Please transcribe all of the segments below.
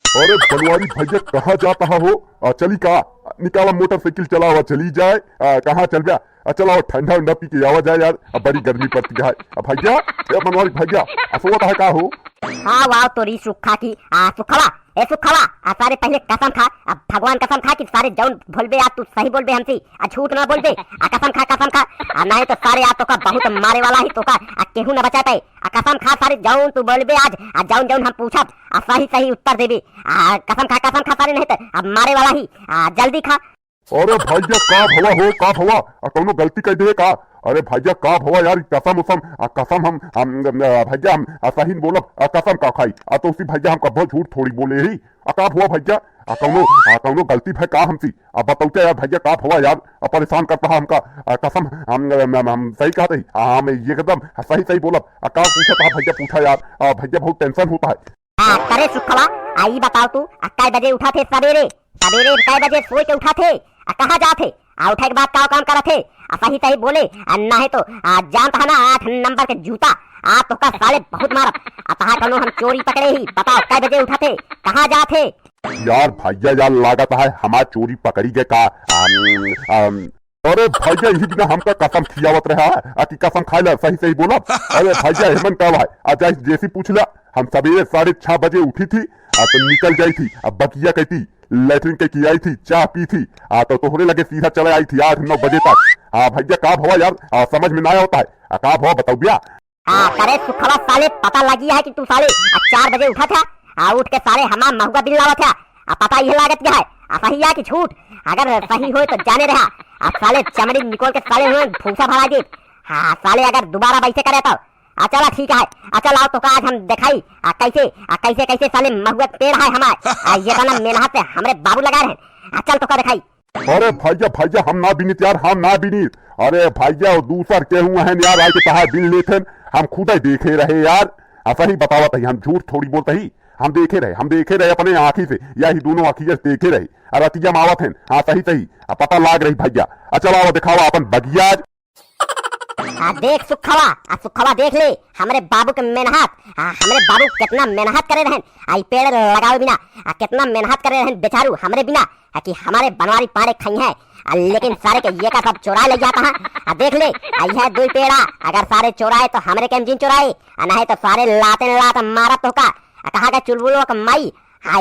अरे बनवारी भैया कहाँ जाता हो? चली का निकाला मोटरसाइकिल चलावा चली जाए। कहाँ चल गया? चलाओ ठंडा उंडा पी के आवा जाए यार, अब बड़ी गर्मी पड़ती है। भैया बनवारी भैया असोता है का हो? हाँ वाह तोरी सुखा की सुखवा ए सुखवा सारे पहले कसम खा, अब भगवान कसम खा कि सारे जौन बोलबे आज तू सही बोलबे हमसे, झूठ ना बोलबे। कसम खा नहीं तो सारे आ तो का बहुत मारे वाला ही तो का केहू न बचा पाए। कसम खा सारे जौन तू बोलबे आज जौन जौन हम पूछब सही सही उत्तर देबे। कसम खा सारे नहीं तो अब मारे वाला ही जल्दी खा। अरे भैया का भवा हो का भवा कौनो गलती कर दे का? अरे भैया का भवा यार कसम उसम कसम हम भैया हम सही बोलब कसम का खाई तो उसी भैया हम कब झूठ थोड़ी बोले ही का भवा भैया कौनो गलती है का हमसी? अब बताओ यार भैया का भवा यार परेशान करता है हमका कसम हम सही कहते ही हम ये एकदम सही सही बोलब का पूछा था भैया पूछा यार भैया बहुत टेंशन होता है। करे सुखवा आई बताओ तू कै बजे उठा थे? सवेरे सवेरे कै बजे सोच के उठा थे? कहाँ जाते? उठे के बाद का काम करा थे? सही सही बोले नहीं तो जानता है ना 8 नंबर के जूता तो का साले बहुत मारा। कहा करो हम चोरी पकड़े ही, बताओ कै बजे उठा थे? कहाँ जाते? यार भैया यार लागत है हमार चोरी पकड़ी गए का। अरे भैया यही बिना हमका कसम खियावत रहा है कि कसम खाए ला सही सही बोला। अरे भैया हेमन का भाई जैसी पूछ ला हम सवेरे 6:30 बजे उठी थी तो निकल गई थी। अब बकिया कहती लेटरिन के की आई थी, चाह पी थी तो तोहरे लगे सीधा चले आई थी 8-9 बजे तक। भैया का भवा यार समझ में ना होता है का भवा बताओ भैया। करे सुखवा साले पता लगी है कि तू साले 4 बजे उठा था उठ के साले हमारा महुआ बिल लावा था। पता यह लागत क्या है सही है कि झूठ? अगर सही हो तो जाने रहा साले चमड़ी निकोल के साले हुए फूसा भरा दे। साले अगर दोबारा वैसे करे तो चला ठीक है। चल आओ तो आज हम दिखाई कैसे कैसे साले महुआ पेड़ है हमारे ये तना मेहनत से हमरे बाबू लगा रहे। चल तो का दिखाई। अरे भैया हम ना बिनित यार हम ना बिनित। अरे भैया दूसर के हुए हैं यार आके कहा बिन लेते हम खुद ही देखे रहे यार। सही बतावत ही हम झूठ थोड़ी बोलते ही हम देखे रहे अपने आँखी से या ही दोनों आँखी से देखे रहे। रतिया मावत है सही सही पता लाग रही भैया। चलाओ दिखावा अपन बगिया। देख सुखवा देख ले हमारे बाबू के मेहनत। हमारे बाबू कितना मेहनत करे रहन आई पेड़ लगावे बिना कितना मेहनत करे रहन बेचारू हमरे बिना कि हमारे बनवारी पाड़े खाई है। लेकिन सारे के ये का सब चोरा ले जाता है। देख ले आई है 2 पेड़ा अगर सारे चोराए तो हमरे के जिन चोराए नहीं तो सारे लाते मारत तो का कहा का चुलबुलो का माई।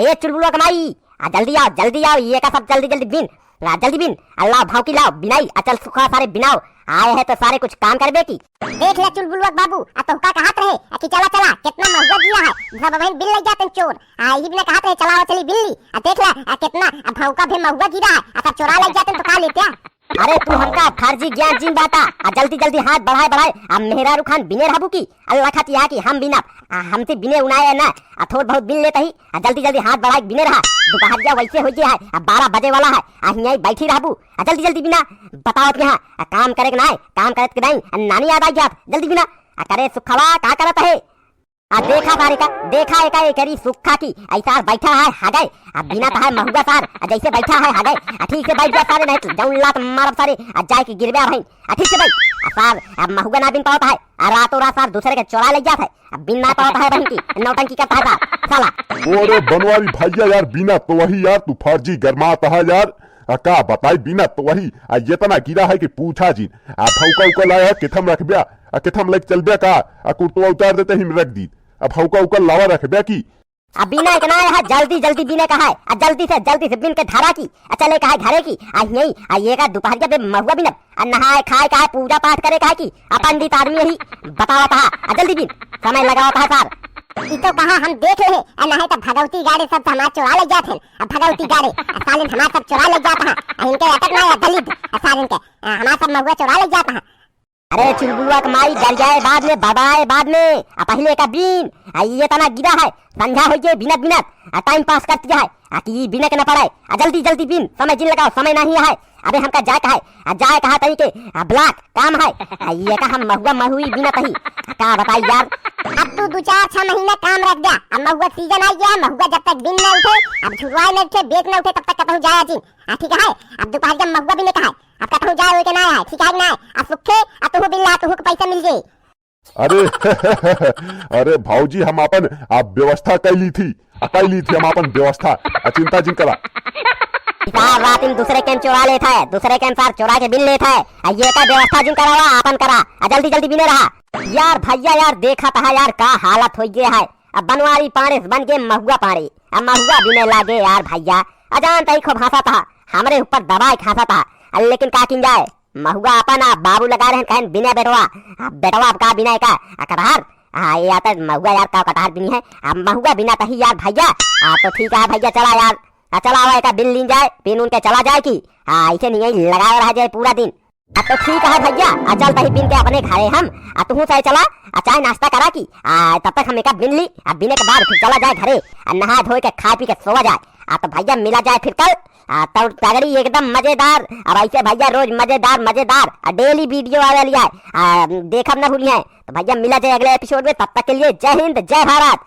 ये चुलबुलो का माई जल्दी आओ ये का सब जल्दी बिन अल्लाह भाव की लाओ बिनाई। चल सुखा सारे बिनाओ आए हैं तो सारे कुछ काम कर बेटी। देख ले चुलबुलवा बाबू तो का कहत रहे कि चला कितना महंगा दिया है सब बहन बिल लग जाते चोर। ये बिना कहत रहे चलाओ चली बिल्ली देख ले कितना भौका भी महंगा गिरा है सब चोरा लग जाते तो का लेते? अरे तू हमका फर्जी ज्ञान जिन बाता जल्दी हाथ बढ़ाए अब मेहरारू खान बिने रहबू की अल्लाह खाती है कि हम बिना हमसे बिने उनाए ना थोड़ बहुत बिन लेते ही जल्दी हाथ बढ़ाए बिने रहा। दोपहरिया वैसे हो गया है 12 बजे वाला है यहीं बैठी रहबू जल्दी बिना बताओ यहाँ काम करे ना काम करे के नहीं नानी याद आई जल्दी बिना। करे सुखवा का करत है? देखा सारे का देखा एक सुखा की ऐसा बैठा है हगए बिना कहा महुआ सार जैसे बैठा है हगए ठीक से बैठ जा सारे नहीं तो जौन लात मारब सारे जाए की गिरबे भाई ठीक से बैठ सार अब महुआ ना बिन पाता है रातों रात सार दूसरे के चोरा ले जाता है बिन ना पाता है बहन की नौटंकी करता है साला। अरे बनवारी भैया यार बिना तो वही यार तू फर्जी गरमाता है यार का बताई बिना तो वही ये तना गिरा है कि पूछा जी भौका लाया किथम रख बिया किथम लग चल बिया का कुर्तवा उतार देते ही रख दी अब भौका लावा रख बिया की बिना इतना है जल्दी बिना कहा है जल्दी से बिन के धारा की चले कहा घरे की यही ये का दोपहर के महुआ बिना नहाए खाए का पूजा पाठ करे का की पंडित आदमी ही बतावता है जल्दी बिन समय लगावता है सार। तो कहा हम देख ले नहीं तो भगवती गाड़े सब हमारे चुरा ले जाते हैं भगवती गाड़े सालिन हमारे सब चुरा ले जाता है इनके अटक ना दलित सालिन के हमारा सब महुआ चुरा ले जाता है। अरे चुलबुलवा का माई डर जाए बाद में बबाए बाद में पहले का बीन ये तना गिरा है संझा हो जाए बिना टाइम पास करती है कि बिना के न पड़े जल्दी बिन समय जिन लगाओ समय नहीं है। अबे हमका जाए कहा तरीके ब्लॉक काम है ये का हम महुई बिना कही का बताई यार। अब तू 2-4-6 महीने काम रख दिया अब महुआ सीजन आ गया महुआ जब तक दिन न उठे अब छुड़वाए न उठे बेच न उठे तब तक कहूँ जाया जी ठीक है। अब दोपहर जब महुआ भी नहीं कहा अब कहूँ जाए के ना है ठीक है ना अब सुखे अब तू बिल्ला तू पैसा मिल जाए। अरे अरे भाऊजी हम अपन आप व्यवस्था कैली थी कैली थी हम अपन व्यवस्था चिंता जिन करा साहब रात में दूसरे कैंप चुरा लेता है, दूसरे कैंप सार चुरा के बिन लेता है। ये का व्यवस्था जिन करा हुआ अपन करा, जल्दी जल्दी बिने रहा। यार भैया यार देखा था यार का हालत हो गया है। अब बनवारी पाड़े बन गए महुआ पाड़े, अब महुआ बिने लागे यार भैया। अजान तई खूब हंसा था, हमारे ऊपर दबाई खाता था, लेकिन का किन जाए महुआ अपन बाबू लगा रहे हैं बिना बेटवा। बेटवा का बिना का कटहर ये आता महुआ यार का कटहर बिनी है। अब महुआ बिना तही यार भैया। तो ठीक है भैया चला यार, चला हुआ का बिल लीन जाए, बिन उनके चला जाए की ऐसे नहीं लगा रहा जाए पूरा दिन। तो ठीक है भैया, चल तही बिन के अपने घरे हम तू सही चला, चाय नाश्ता करा की तब तक हम एक बिन ली, बिने के बाद फिर चला जाए घरे, नहा धो के खा पी के सोवा जाए। तो भैया मिला जाए फिर कल, तो तगड़ी एकदम मजेदार। अब ऐसे भैया रोज मजेदार मजेदार डेली वीडियो आ रही है, देखब न भूलिए। तो भैया मिला जाए अगले एपिसोड में, तब तक के लिए जय हिंद जय भारत।